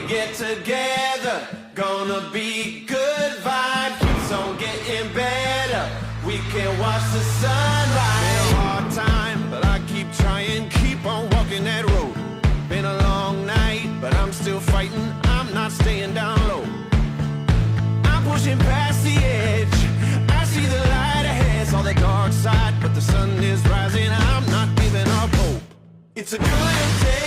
get together, gonna be good vibe, keeps on getting better. We can watch the sunrise. Been a hard time, but I keep trying, keep on walking that road. Been a long night, but I'm still fighting, I'm not staying down low. I'm pushing past the edge, I see the light ahead, saw the dark side, but the sun is rising, I'm not giving up hope. It's a good day.